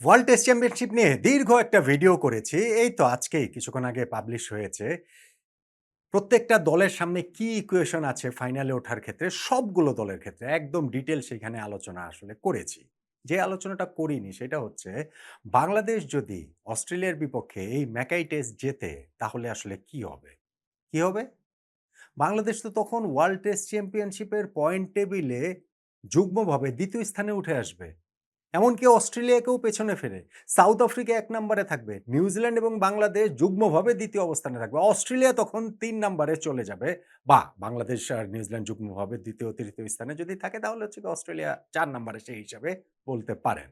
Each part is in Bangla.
ওয়ার্ল্ড টেস্ট চ্যাম্পিয়নশিপ নিয়ে দীর্ঘ একটা ভিডিও করেছি। এই তো আজকেই কিছুক্ষণ আগে পাবলিশ হয়েছে। প্রত্যেকটা দলের সামনে কি ইকুয়েশন আছে ফাইনালে ওঠার ক্ষেত্রে, সবগুলো দলের ক্ষেত্রে একদম ডিটেইল সেখানে আলোচনা আসলে করেছি। যে আলোচনাটা করিনি সেটা হচ্ছে, বাংলাদেশ যদি অস্ট্রেলিয়ার বিপক্ষে এই ম্যাকাই টেস্ট জেতে তাহলে আসলে কি হবে? কি হবে? বাংলাদেশ তো তখন ওয়ার্ল্ড টেস্ট চ্যাম্পিয়নশিপের পয়েন্ট টেবিলে যুগ্মভাবে ২য় স্থানে উঠে আসবে। এমনকি অস্ট্রেলিয়াকেও পেছনে ফেলে সাউথ আফ্রিকা ১ নম্বরে থাকবে। নিউজিল্যান্ড এবং বাংলাদেশ যুগ্মভাবে ২য় অবস্থানে থাকবে। অস্ট্রেলিয়া তখন ৩ নম্বরে চলে যাবে, বা বাংলাদেশ আর নিউজিল্যান্ড যুগ্মভাবে ২য়, ৩য় স্থানে যদি থাকে তাহলে হচ্ছে গিয়ে অস্ট্রেলিয়া ৪ নম্বরে সেই হিসাবে বলতে পারেন।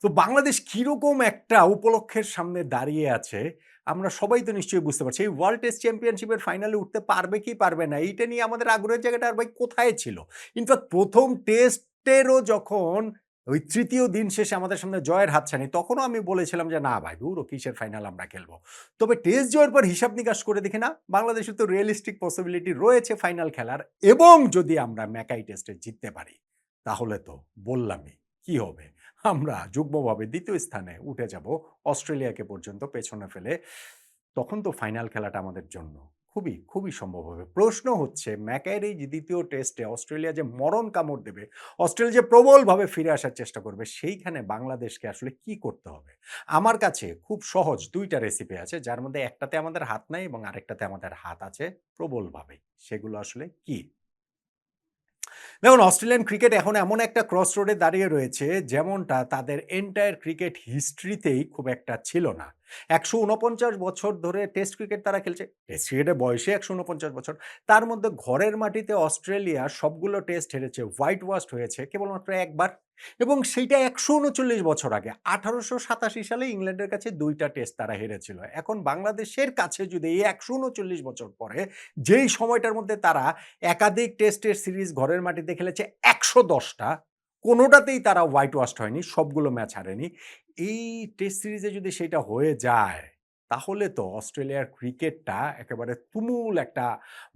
তো বাংলাদেশ কিরকম একটা উপলক্ষের সামনে দাঁড়িয়ে আছে আমরা সবাই তো নিশ্চয়ই বুঝতে পারছি। এই ওয়ার্ল্ড টেস্ট চ্যাম্পিয়নশিপের ফাইনালে উঠতে পারবে কি পারবে না এইটা নিয়ে আমাদের আগ্রহের জায়গাটা আর ভাই কোথায় ছিল? ইনফ্যাক্ট ১ম টেস্টেরও যখন ওই ৩য় দিন শেষে আমাদের সামনে জয়ের হাতছানি, তখনও আমি বলেছিলাম যে, "না ভাই, ধুর ও কিসের ফাইনাল আমরা খেলবো।" তবে টেস্ট জয়ের পর হিসাব নিকাশ করে দেখি না, বাংলাদেশের তো রিয়ালিস্টিক পসিবিলিটি রয়েছে ফাইনাল খেলার, এবং যদি আমরা ম্যাকাই টেস্টে জিততে পারি, তাহলে তো বললামই কি হবে? আমরা যুগ্মভাবে ২য় স্থানে উঠে যাব, অস্ট্রেলিয়াকে পর্যন্ত পেছনে ফেলে। তখন তো ফাইনাল খেলাটা আমাদের জন্য খুবই সম্ভব হবে। প্রশ্ন হচ্ছে, ম্যাকাইয়ের এই যে ২য় টেস্টে অস্ট্রেলিয়া যে মরণ কামড় দেবে, অস্ট্রেলিয়া যে প্রবলভাবে ফিরে আসার চেষ্টা করবে, সেইখানে বাংলাদেশকে আসলে কি করতে হবে? আমার কাছে খুব সহজ ২ টা রেসিপি আছে, যার মধ্যে একটাতে আমাদের হাত নাই এবং আরেকটাতে আমাদের হাত আছে প্রবলভাবে। সেগুলো আসলে কি? দেখুন, অস্ট্রেলিয়ান ক্রিকেট এখন এমন একটা ক্রস রোডে দাঁড়িয়ে রয়েছে, যেমনটা তাদের এন্টায়ার ক্রিকেট হিস্ট্রিতেই খুব একটা ছিল না। ১৪৯ বছর ধরে টেস্ট ক্রিকেট তারা খেলছে। টেস্ট ক্রিকেটের বয়সে ১৪৯ বছর। তার মধ্যে ঘরের মাটিতে অস্ট্রেলিয়া সবগুলো টেস্ট হেরেছে, হোয়াইট ওয়াশড হয়েছে কেবলমাত্র একবার, এবং সেইটা ১৩৯ বছর আগে ১৮৮৭ সালে ইংল্যান্ডের কাছে ২ টা টেস্ট তারা হেরেছিল। এখন বাংলাদেশের কাছে যদি এই ১৩৯ বছর পরে, যেই সময়টার মধ্যে তারা একাধিক টেস্টের সিরিজ ঘরের মাটিতে খেলেছে ১১০ টা, কোনোটাতেই তারা হোয়াইট ওয়াশড হয়নি, সবগুলো ম্যাচ হারেনি। এই টেস্ট সিরিজে যদি সেটা হয়ে যায়, তাহলে তো অস্ট্রেলিয়ার ক্রিকেটটা একেবারে তুমুল একটা,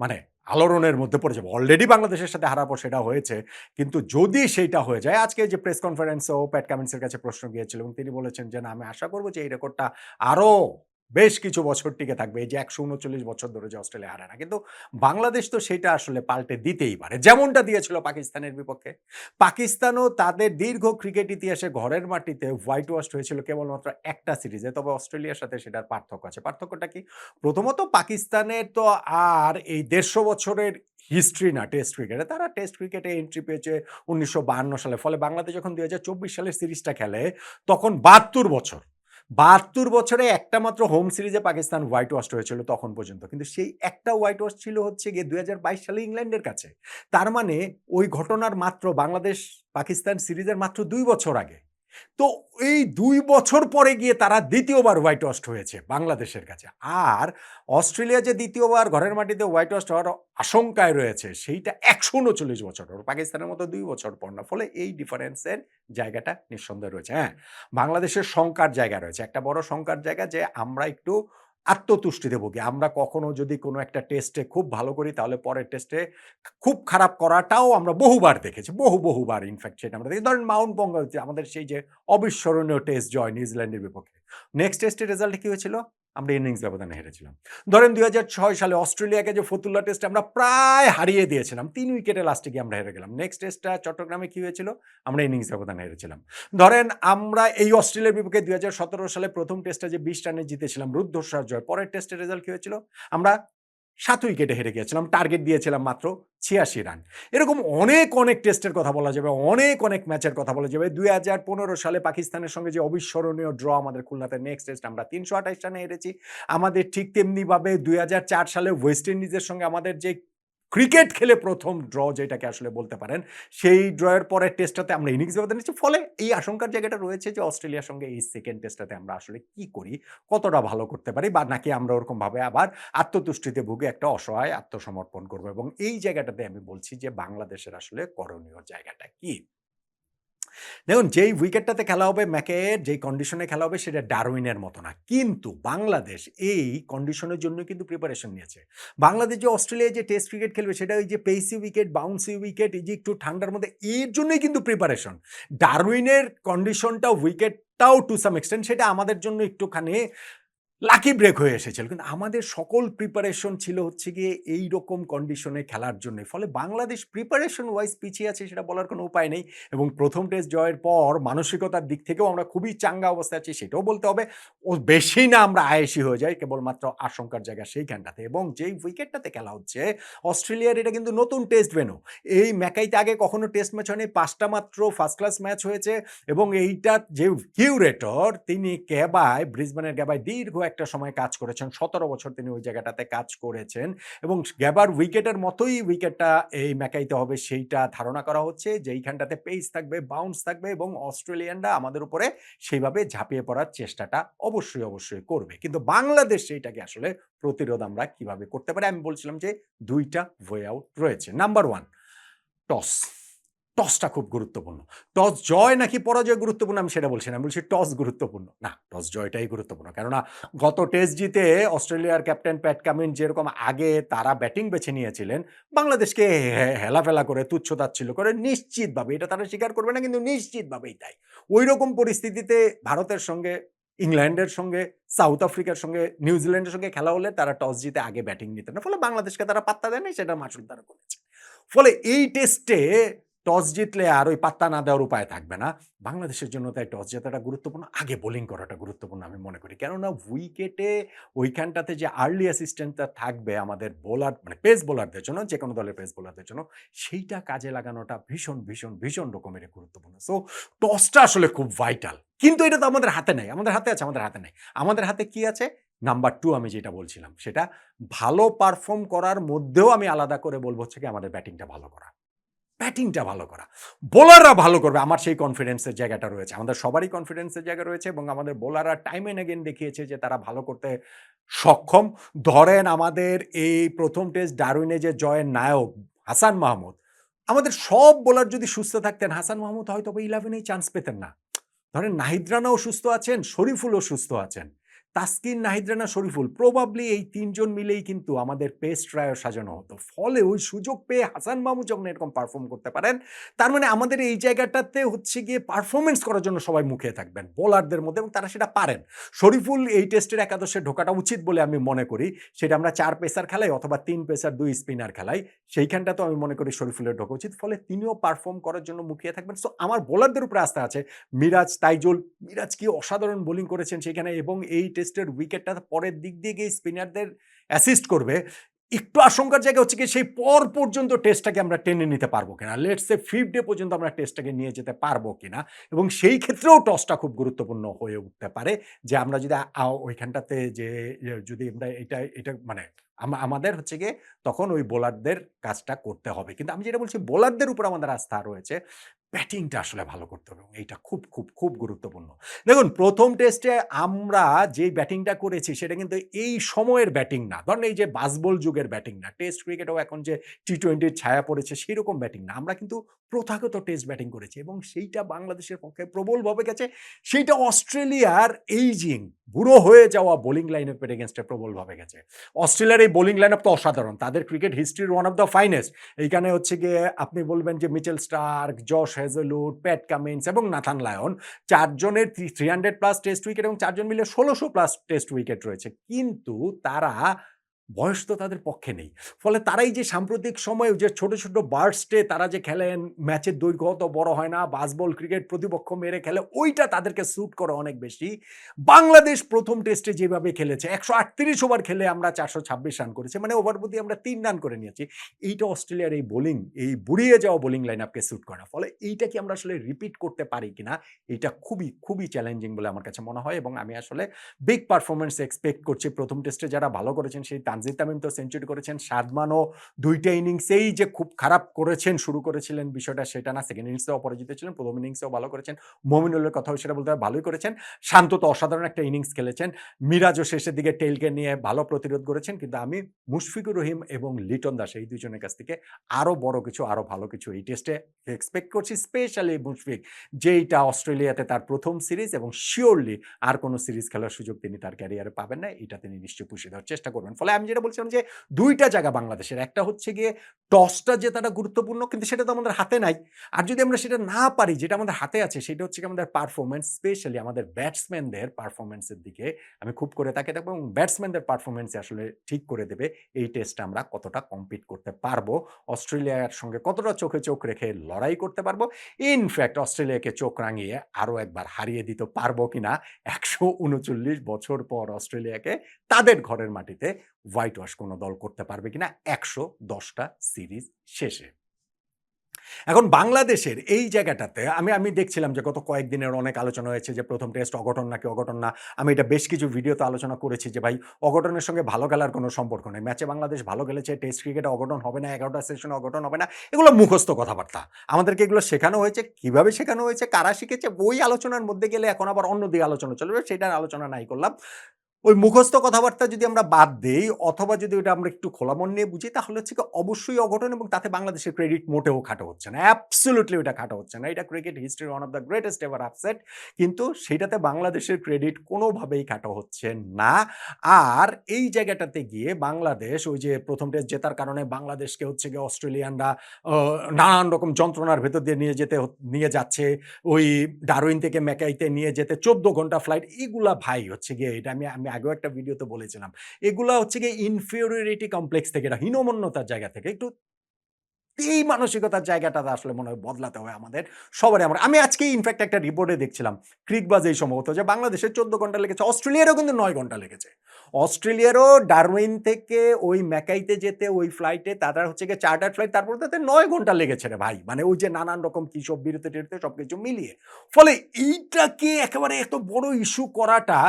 মানে আলোড়নের মধ্যে পড়ে যাবে। অলরেডি বাংলাদেশের সাথে হারার পর সেটা হয়েছে। কিন্তু যদি সেইটা হয়ে যায়, আজকে যে প্রেস কনফারেন্সেও প্যাট কামিন্সের কাছে প্রশ্ন গিয়েছিল এবং তিনি বলেছেন যে, "না, আমি আশা করব যে এই রেকর্ডটা আরো বেশ কিছু বছর টিকে থাকবে। এই যে ১৩৯ বছর ধরে যে অস্ট্রেলিয়া হারে না।" কিন্তু বাংলাদেশ তো সেটা আসলে পাল্টে দিতেই পারে। যেমনটা দিয়েছিল পাকিস্তানের বিপক্ষে। পাকিস্তানও তাদের দীর্ঘ ক্রিকেট ইতিহাসে ঘরের মাটিতে হোয়াইট ওয়াশড হয়েছিল কেবলমাত্র একটা সিরিজে। তবে অস্ট্রেলিয়ার সাথে সেটার পার্থক্য আছে। পার্থক্যটা কি? প্রথমত, পাকিস্তানের তো আর এই ১৫০ বছরের হিস্ট্রি না টেস্ট ক্রিকেটে। তারা টেস্ট ক্রিকেটে এন্ট্রি পেয়েছে ১৯৫২ সালে। ফলে বাংলাদেশ যখন ২০২৪ সালের সিরিজটা খেলে, তখন ৭২ বছর। ৭২ বছরে একটা মাত্র হোম সিরিজে পাকিস্তান হোয়াইট ওয়াশড হয়েছিল তখন পর্যন্ত। কিন্তু সেই একটা হোয়াইট ওয়াশ ছিল হচ্ছে গিয়ে ২০২২ সালে ইংল্যান্ডের কাছে। তার মানে ওই ঘটনার মাত্র বাংলাদেশ পাকিস্তান সিরিজের মাত্র ২ বছর আগে। তো এই ২ বছর পরে গিয়ে তারা ২য় বার হোয়াইট ওয়াশড হয়েছে বাংলাদেশের কাছে। আর অস্ট্রেলিয়া যে ২য় বার ঘরের মাটিতে হোয়াইট ওয়াশড হওয়ার আশঙ্কায় রয়েছে, সেইটা ১৩৯ বছর পর। পাকিস্তানের মতো ২ বছর পর না। ফলে এই ডিফারেন্সের জায়গাটা নিঃসন্দেহে রয়েছে। হ্যাঁ, বাংলাদেশের শঙ্কার জায়গা রয়েছে। একটা বড় শঙ্কার জায়গা যে আমরা একটু আত্মতুষ্টিতে ভুগি। আমরা কখনো যদি কোনো একটা টেস্টে খুব ভালো করি, তাহলে পরের টেস্টে খুব খারাপ করাটাও আমরা বহুবার দেখেছি। বহুবার ইনফেক্ট সেটা আমরা দেখি। ধরেন মাউন্ট পঙ্গাল, যে আমাদের সেই যে অবিস্মরণীয় টেস্ট জয় নিউজিল্যান্ডের বিপক্ষে। নেক্সট টেস্টের রেজাল্টে কি হয়েছিল? আমরা ইনিংস ব্যবধানে হেরেছিলাম। ধরেন ২০০৬ সালে অস্ট্রেলিয়াকে যে ফতুল্লা টেস্টে আমরা প্রায় হারিয়ে দিয়েছিলাম। ৩ উইকেটে লাস্টে গিয়ে আমরা হেরে গেলাম। নেক্সট টেস্টটা চট্টগ্রামে কি হয়েছিল? আমরা ইনিংস ব্যবধানে হেরেছিলাম। ধরেন আমরা এই অস্ট্রেলিয়ার বিপক্ষে ২০১৭ সালে ১ম টেস্টটা যে ২০ রানে জিতেছিলাম, রুদ্ধশ্বাস জয়। পরের টেস্টের রেজাল্ট কি হয়েছিল? আমরা ৭ উইকেটে হেরে গিয়েছিলাম। টার্গেট দিয়েছিলাম মাত্র ৮৬ রান। এরকম অনেক টেস্টের কথা বলা যাবে, অনেক ম্যাচের কথা বলা যাবে। ২০১৫ সালে পাকিস্তানের সঙ্গে যে অবিস্মরণীয় ড্র আমাদের খুলনাতে, নেক্সট টেস্ট আমরা ৩২৮ রানে হেরেছি। আমাদের ঠিক তেমনিভাবে ২০০৪ সালে ওয়েস্ট ইন্ডিজের সঙ্গে আমাদের যে ক্রিকেট খেলে ১ম ড্র যেটাকে আসলে বলতে পারেন, সেই ড্রয়ের পরের টেস্টটাতে আমরা ইনিংস ব্যবধান নিচ্ছি। ফলে এই আশঙ্কার জায়গাটা রয়েছে যে অস্ট্রেলিয়ার সঙ্গে এই 2nd টেস্টটাতে আমরা আসলে কি করি? কতটা ভালো করতে পারি? বা নাকি আমরা ওরকমভাবে আবার আত্মতুষ্টিতে ভুগে একটা অসহায় আত্মসমর্পণ করব, এবং এই জায়গাটাতে আমি বলছি যে বাংলাদেশের আসলে করণীয় জায়গাটা কি? দেখুন, যেই উইকেটটাতে খেলা হবে ম্যাকের যেই কন্ডিশনে খেলা হবে সেটা ডারউইনের মতো না। কিন্তু বাংলাদেশ এই কন্ডিশনের জন্যই কিন্তু প্রিপারেশন নিয়েছে। বাংলাদেশ যে অস্ট্রেলিয়ায় যে টেস্ট ক্রিকেট খেলবে সেটা ওই যে পেসি উইকেট, বাউন্সি উইকেট, এই যে একটু ঠান্ডার মধ্যে এর জন্যই কিন্তু প্রিপারেশন। ডারউইনের কন্ডিশনটা উইকেটটাও টু সাম এক্সটেন্ট সেটা আমাদের জন্য একটুখানি লাকি ব্রেক হয়ে এসেছিল। কিন্তু আমাদের সকল প্রিপারেশন ছিল হচ্ছে গিয়ে এইরকম কন্ডিশনে খেলার জন্যই। ফলে বাংলাদেশ প্রিপারেশন ওয়াইজ পিছিয়ে আছে সেটা বলার কোনো উপায় নেই। এবং ১ম টেস্ট জয়ের পর মানসিকতার দিক থেকেও আমরা খুবই চাঙ্গা অবস্থায় আছি সেটাও বলতে হবে। ও বেশি না আমরা আয়েশি হয়ে যাই কেবলমাত্র আশঙ্কার জায়গা সেইখানটাতে। এবং যেই উইকেটটাতে খেলা হচ্ছে অস্ট্রেলিয়ার এটা কিন্তু নতুন টেস্ট ভেন্যু। এই ম্যাকাইতে আগে কখনো টেস্ট ম্যাচ হয়নি। ৫ টা মাত্র ফার্স্ট ক্লাস ম্যাচ হয়েছে এবং এইটার যে কিউরেটর তিনি গ্যাবায়, ব্রিসবেনের গ্যাবায় দীর্ঘ একটা সময় কাজ করেছেন। ১৭ বছর তিনি ওই জায়গাটাতে কাজ করেছেন এবং গ্যাবার উইকেটের মতোই উইকেটটা এই ম্যাকাইতে হবে সেইটা ধারণা করা হচ্ছে যে এইখানটাতে পেস থাকবে, বাউন্স থাকবে এবং অস্ট্রেলিয়ানরা আমাদের উপরে সেইভাবে ঝাঁপিয়ে পড়ার চেষ্টাটা অবশ্যই করবে। কিন্তু বাংলাদেশ সেইটাকে আসলে প্রতিরোধ আমরা কিভাবে করতে পারি? আমি বলছিলাম যে ২ টা ওয়ে আউট রয়েছে। Number 1 toss. টসটা খুব গুরুত্বপূর্ণ। টস জয় নাকি পরাজয় গুরুত্বপূর্ণ আমি সেটা বলছি না। আমি বলছি টস গুরুত্বপূর্ণ। না, টস জয়টাই গুরুত্বপূর্ণ। কেননা গত টেস্ট জিতে অস্ট্রেলিয়ার ক্যাপ্টেন প্যাট কামিন্স যেরকম আগে তারা ব্যাটিং বেছে নিয়েছিলেন, বাংলাদেশকে হেলাফেলা করে তুচ্ছ-তাচ্ছিল্য করে নিশ্চিতভাবে এটা তারা স্বীকার করবে না কিন্তু নিশ্চিতভাবেই তাই। ঐরকম পরিস্থিতিতে ভারতের সঙ্গে, ইংল্যান্ডের সঙ্গে, সাউথ আফ্রিকার সঙ্গে, নিউজিল্যান্ডের সঙ্গে খেলা হলে তারা টস জিতে আগে ব্যাটিং নিতেন না। ফলে বাংলাদেশকে তারা পাত্তা দেয়নি সেটার মাসুল তারা করেছে। ফলে এই টেস্টে টস জিতলে আর ওই পাত্তা না দেওয়ার উপায় থাকবে না। বাংলাদেশের জন্য তাই টস জেতাটা গুরুত্বপূর্ণ। আগে বোলিং করাটা গুরুত্বপূর্ণ আমি মনে করি। কেননা উইকেটে ওইখানটাতে যে আর্লি অ্যাসিস্ট্যান্টটা থাকবে আমাদের বোলার মানে পেস বোলারদের জন্য, যেকোনো দলের পেস বোলারদের জন্য, সেইটা কাজে লাগানোটা ভীষণ রকমেরই গুরুত্বপূর্ণ। সো টসটা আসলে খুব ভাইটাল। কিন্তু এটা তো আমাদের হাতে নাই। আমাদের হাতে আছে? আমাদের হাতে নাই। আমাদের হাতে কি আছে? নাম্বার 2 আমি যেটা বলছিলাম সেটা ভালো পারফর্ম করার মধ্যেও আমি আলাদা করে বলব হচ্ছে গিয়ে আমাদের ব্যাটিংটা ভালো করা। ব্যাটিংটা ভালো করা। বোলাররা ভালো করবে আমার সেই কনফিডেন্সের জায়গাটা রয়েছে। আমাদের সবারই কনফিডেন্সের জায়গা রয়েছে এবং আমাদের বোলাররা টাইম অ্যান্ড এগেইন দেখিয়েছে যে তারা ভালো করতে সক্ষম। ধরেন আমাদের এই ১ম টেস্ট ডারউইনে যে জয়ের নায়ক হাসান মাহমুদ, আমাদের সব বোলার যদি সুস্থ থাকতেন হাসান মাহমুদ হয়তোবা 11 এই চান্স পেতেন না। ধরেন নাহিদ রানাও সুস্থ আছেন, শরীফুলও সুস্থ আছেন। তাসকিন, নাহিদ রানা, শরীফুল প্রবাবলি এই ৩ জন মিলেই কিন্তু আমাদের পেস ট্রায়ো সাজানো হতো। ফলে ওই সুযোগ পেয়ে হাসান মাহমুদ যখন এরকম পারফর্ম করতে পারেন, তার মানে আমাদের এই জায়গাটাতে হচ্ছে গিয়ে পারফরম্যান্স করার জন্য সবাই মুখিয়ে থাকবেন বোলারদের মধ্যে এবং তারা সেটা পারেন। শরীফুল এই টেস্টের একাদশে ঢোকাটা উচিত বলে আমি মনে করি। সেটা আমরা ৪ পেসার খেলাই অথবা ৩ পেসার ২ স্পিনার খেলাই। সেইখানটাতেও আমি মনে করি শরীফুলের ঢোকা উচিত। ফলে তিনিও পারফর্ম করার জন্য মুখিয়ে থাকবেন। সো আমার বোলারদের উপরে আস্থা আছে। মিরাজ, তাইজুল, মিরাজ কি অসাধারণ বোলিং করেছেন সেখানে এবং এই টেস্টের উইকেটটা পরের দিক দিয়ে গিয়ে স্পিনারদের অ্যাসিস্ট করবে। একটু আশঙ্কার জায়গা হচ্ছে কি সেই পর পর্যন্ত টেস্টটাকে আমরা টেনে নিতে পারবো কিনা। লেটস সে 5th ডে পর্যন্ত আমরা টেস্টটাকে নিয়ে যেতে পারবো কিনা এবং সেই ক্ষেত্রেও টসটা খুব গুরুত্বপূর্ণ হয়ে উঠতে পারে যে আমরা যদি ওইখানটাতে যে যদি আমরা এটা মানে আমাদের হচ্ছে গিয়ে তখন ওই বোলারদের কাজটা করতে হবে। কিন্তু আমি যেটা বলছি বোলারদের উপর আমাদের আস্থা রয়েছে। ব্যাটিংটা আসলে ভালো করতে হবে এবং এইটা খুব গুরুত্বপূর্ণ। দেখুন ১ম টেস্টে আমরা যেই ব্যাটিংটা করেছি সেটা কিন্তু এই সময়ের ব্যাটিং না। ধরেন এই যে বাজবল যুগের ব্যাটিং না। টেস্ট ক্রিকেটেও এখন যে টি-20 র ছায়া পড়েছে সেরকম ব্যাটিং না। আমরা কিন্তু প্রথাগত টেস্ট ব্যাটিং করেছি এবং সেইটা বাংলাদেশের পক্ষে প্রবলভাবে গেছে। সেইটা অস্ট্রেলিয়ার এইজিং বুড়ো হয়ে যাওয়া বোলিং লাইনআপের এগেইনস্ট এ প্রবলভাবে গেছে। অস্ট্রেলিয়ার এই বোলিং লাইনআপ তো অসাধারণ। তাদের ক্রিকেট হিস্ট্রির ওয়ান অফ দ্য ফাইনেস্ট। এইখানে হচ্ছে গিয়ে আপনি বলবেন যে Mitchell Starc, Josh Hazlewood, Pat Cummins এবং নাথান লায়ন ৪ জনের ৩০০ প্লাস টেস্ট উইকেট এবং ৪ জন মিলে ১৬০০ প্লাস টেস্ট উইকেট রয়েছে। কিন্তু তারা বয়স তো তাদের পক্ষে নেই। ফলে তারাই যে সাম্প্রতিক সময়ে যে ছোট বার্স্টে তারা যে খেলেন, ম্যাচের দৈর্ঘ্য অত বড় হয় না, বাসবল ক্রিকেট প্রতিপক্ষ মেরে খেলে, ওইটা তাদেরকে স্যুট করে অনেক বেশি। বাংলাদেশ ১ম টেস্টে যেভাবে খেলেছে ১৩৮ ওভার খেলে আমরা ৪২৬ রান করেছি। মানে ওভার প্রতি আমরা ৩ রান করে নিয়েছি। এইটা অস্ট্রেলিয়ার এই বোলিং, এই বুড়িয়ে যাওয়া বোলিং লাইনআপকে স্যুট করে না। ফলে এইটা কি আমরা আসলে রিপিট করতে পারি কিনা? এটা খুবই চ্যালেঞ্জিং বলে আমার কাছে মনে হয় এবং আমি আসলে বিগ পারফরম্যান্স এক্সপেক্ট করছি। ১ম টেস্টে যারা ভালো করেছেন সেই তানজিদ তামিম তো সেঞ্চুরি করেছেন, সাদমানও ২ টা ইনিংসেই যে খুব খারাপ করেছেন, শুরু করেছিলেন বিষয়টা সেটা না। সেকেন্ড ইনিংসেও অপরাজিত ছিলেন, ১ম ইনিংসেও ভালো করেছেন। মমিনুলের কথাও সেটা বলতে হয়, ভালোই করেছেন। শান্ত তো অসাধারণ একটা ইনিংস খেলেছেন। মিরাজও শেষের দিকে টেইলকে নিয়ে ভালো প্রতিরোধ করেছেন। কিন্তু আমি মুশফিকুর রহিম এবং লিটন দাস এই ২ জনের কাছ থেকে আরো বড় কিছু, আরো ভালো কিছু এই টেস্টে এক্সপেক্ট করছি। স্পেশালি মুশফিক, যেইটা অস্ট্রেলিয়াতে তার ১ম সিরিজ এবং সিউরলি আর কোন সিরিজ খেলার সুযোগ তিনি তার ক্যারিয়ারে পাবেন না। এটা তিনি নিশ্চয়ই পুষিয়ে দেওয়ার চেষ্টা করবেন। ফলে আমি যেটা বলছিলাম যে ২ টা জায়গা বাংলাদেশের। একটা হচ্ছে গিয়ে টসটা জেতাটা গুরুত্বপূর্ণ, কিন্তু সেটা তো আমাদের হাতে নাই। আর যদি আমরা সেটা না পারি, যেটা আমাদের হাতে আছে সেটা হচ্ছে গিয়ে আমাদের পারফরম্যান্স, স্পেশালি আমাদের ব্যাটসম্যানদের পারফরম্যান্সের দিকে আমি খুব করে তাকিয়ে থাকবো এবং ব্যাটসম্যানদের পারফরম্যান্স আসলে ঠিক করে দেবে এই টেস্টে আমরা কতটা কম্পিট করতে পারবো, অস্ট্রেলিয়ার সঙ্গে কতটা চোখে চোখ রেখে লড়াই করতে পারবো। ইনফ্যাক্ট অস্ট্রেলিয়াকে চোখ রাঙিয়ে আরো একবার হারিয়ে দিতে পারবো কিনা ১৩৯ বছর পর অস্ট্রেলিয়াকে তাদের ঘরের মাটিতে হোয়াইট ওয়াশ কোনো দল করতে পারবে কিনা ১১০টা সিরিজ শেষে। এখন বাংলাদেশের এই জায়গাটাতে আমি দেখছিলাম যে গত কয়েকদিনের অনেক আলোচনা হয়েছে যে ১ম টেস্ট অঘটন নাকি অঘটন না। আমি এটা বেশ কিছু ভিডিওতে আলোচনা করেছি যে ভাই, অঘটনের সঙ্গে ভালো খেলার কোনো সম্পর্ক নেই। ম্যাচে বাংলাদেশ ভালো খেলেছে, টেস্ট ক্রিকেটে অঘটন হবে না, ১১টা সেশনে অঘটন হবে না। এগুলো মুখস্থ কথাবার্তা। আমাদেরকে এগুলো শেখানো হয়েছে, কিভাবে শেখানো হয়েছে, কারা শিখেছে, ওই আলোচনার মধ্যে গেলে এখন আবার অন্যদিকে আলোচনা চলবে। সেটার আলোচনা নাই করলাম। ওই মুখস্থ কথাবার্তা যদি আমরা বাদ দেই অথবা যদি ওটা আমরা একটু খোলা মন নিয়ে বুঝি, তাহলে হচ্ছে কি অবশ্যই অঘটন এবং তাতে বাংলাদেশের ক্রেডিট মোটেও খাটো হচ্ছে না। অ্যাবসোলিউটলি ওটা খাটো হচ্ছে না। এটা ক্রিকেট হিস্ট্রির one of the greatest ever upset. কিন্তু সেটাতে বাংলাদেশের ক্রেডিট কোনোভাবেই খাটো হচ্ছে না। আর এই জায়গাটাতে গিয়ে বাংলাদেশ ওই যে ১ম টেস্ট জেতার কারণে বাংলাদেশকে হচ্ছে গিয়ে অস্ট্রেলিয়ানরা নানান রকম যন্ত্রণার ভেতর দিয়ে নিয়ে যাচ্ছে। ওই ডারউইন থেকে ম্যাকাইতে নিয়ে যেতে ১৪ ঘন্টা ফ্লাইট, এগুলা ভাই হচ্ছে গিয়ে এটা আমি আমি আগেও একটা ভিডিওতে বলেছিলাম। এগুলা হচ্ছে গিয়ে ইনফিউরিয়রিটি কমপ্লেক্স থেকে, এটা হীনমন্যতার জায়গা থেকে একটু এই মানসিকতার জায়গাটা আসলে মনে হয় বদলাতে হবে আমাদের সবারই। আমি আজকেই ইনফ্যাক্ট একটা রিপোর্টে দেখছিলাম, ক্রিকবাজেই সম্ভবত, যে বাংলাদেশের ১৪ ঘন্টা লেগেছে, অস্ট্রেলিয়ারও কিন্তু ৯ ঘন্টা লেগেছে। অস্ট্রেলিয়ারও ডারউইন থেকে ওই ম্যাকাইতে যেতে ওই ফ্লাইটে তাদের হচ্ছে গিয়ে চার্টার্ড ফ্লাইট, তারপর তাতে ৯ ঘন্টা লেগেছে রে ভাই। মানে ওই যে নানান রকম কি সব বিরতি-টিরতি সবকিছু মিলিয়ে। ফলে এইটাকে একেবারে এত বড় ইস্যু করাটা,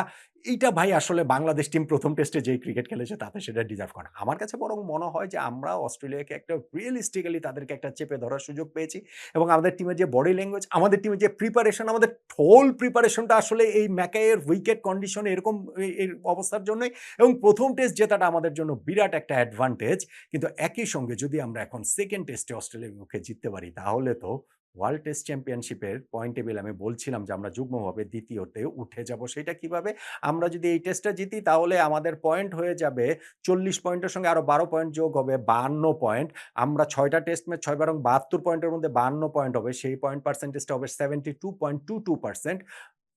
এইটা ভাই আসলে বাংলাদেশ টিম ১ম টেস্টে যেই ক্রিকেট খেলেছে তাতে সেটা ডিজার্ভ করে না। আমার কাছে বরং মনে হয় যে আমরা অস্ট্রেলিয়াকে একটা রিয়ালিস্টিক্যালি তাদেরকে একটা চেপে ধরার সুযোগ পেয়েছি এবং আমাদের টিমের যে বডি ল্যাঙ্গুয়েজ, আমাদের টিমের যে প্রিপারেশন, আমাদের হোল প্রিপারেশনটা আসলে এই ম্যাকাইয়ের উইকেট কন্ডিশন এরকম এর অবস্থার জন্যই, এবং ১ম টেস্ট জেতাটা আমাদের জন্য বিরাট একটা অ্যাডভান্টেজ। কিন্তু একই সঙ্গে যদি আমরা এখন সেকেন্ড টেস্টে অস্ট্রেলিয়ার বিপক্ষে জিততে পারি, তাহলে তো ওয়ার্ল্ড টেস্ট চ্যাম্পিয়নশিপের পয়েন্ট টেবিল, আমি বলছিলাম যে আমরা যুগ্মভাবে ২য়-তে উঠে যাব। সেটা কিভাবে? আমরা যদি এই টেস্টটা জিতি তাহলে আমাদের পয়েন্ট হয়ে যাবে ৪০ পয়েন্টের সঙ্গে আরো ১২ পয়েন্ট যোগ হবে ৫২ পয়েন্ট। আমরা ৬ টা টেস্ট ম্যাচ, ৬ বারং ৭২ পয়েন্টের মধ্যে ৫২ পয়েন্ট হবে। সেই পয়েন্ট পার্সেন্টেজটা হবে 72.22%।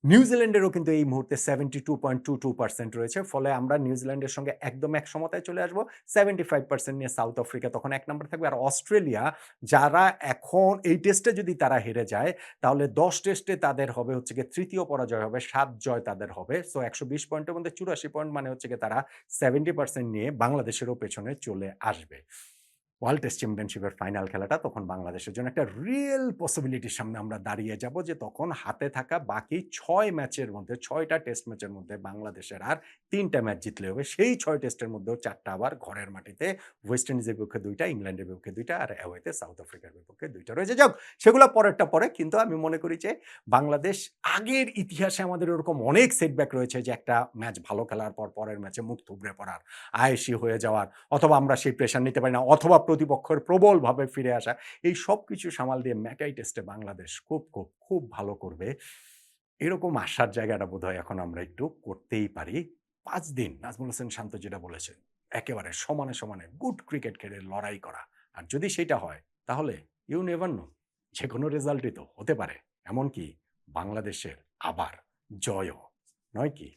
নিউজিল্যান্ডেরও কিন্তু এই মুহূর্তে 72.22% রয়েছে। ফলে আমরা নিউজিল্যান্ডের সঙ্গে একদম এক সমতায় চলে আসবো। 75% নিয়ে সাউথ আফ্রিকা তখন ১ নম্বরে থাকবে। আর অস্ট্রেলিয়া, যারা এখন এই টেস্টে যদি তারা হেরে যায়, তাহলে ১০ টেস্টে তাদের হবে হচ্ছে গিয়ে ৩য় পরাজয় হবে, ৭ জয় তাদের হবে। সো ১২০ পয়েন্টের মধ্যে ৮৪ পয়েন্ট, মানে হচ্ছে গিয়ে তারা 70% নিয়ে বাংলাদেশেরও পেছনে চলে আসবে। ওয়ার্ল্ড টেস্ট চ্যাম্পিয়নশিপের ফাইনাল খেলাটা তখন বাংলাদেশের জন্য একটা রিয়েল পসিবিলিটির সামনে আমরা দাঁড়িয়ে যাব, যে তখন হাতে থাকা বাকি ৬ ম্যাচের মধ্যে, ৬ টা টেস্ট ম্যাচের মধ্যে বাংলাদেশের আর ৩ টা ম্যাচ জিতলে হবে। সেই ৬ টেস্টের মধ্যেও ৪ টা আবার ঘরের মাটিতে, ওয়েস্ট ইন্ডিজের বিপক্ষে ২ টা, ইংল্যান্ডের বিপক্ষে ২ টা, আর অ্যাওয়েতে সাউথ আফ্রিকার বিপক্ষে ২ টা রয়েছে। যাক, সেগুলো পরেরটা পরে। কিন্তু আমি মনে করি যে বাংলাদেশ, আগের ইতিহাসে আমাদের ওরকম অনেক সেটব্যাক রয়েছে যে একটা ম্যাচ ভালো খেলার পর পরের ম্যাচে মুখ থুবড়ে পড়ার, আয়েশি হয়ে যাওয়ার, অথবা আমরা সেই প্রেশার নিতে পারি না, অথবা প্রতিপক্ষের প্রবলভাবে ফিরে আসা। এই সবকিছু সামাল দিয়ে ম্যাকাই টেস্টে বাংলাদেশ খুব ভালো করবে। এরকম আশার জায়গাটা বোধহয় এখন আমরা একটু করতেই পারি। ৫ দিন নাজমুল হোসেন শান্ত যেটা বলেছেন, একেবারে সমানে, সমানে গুড ক্রিকেট খেলে লড়াই করা। আর যদি সেইটা হয়, তাহলে ইউ নেভার নো, যেকোনো রেজাল্টই তো হতে পারে। এমনকি বাংলাদেশের আবার জয়ও, নয় কি?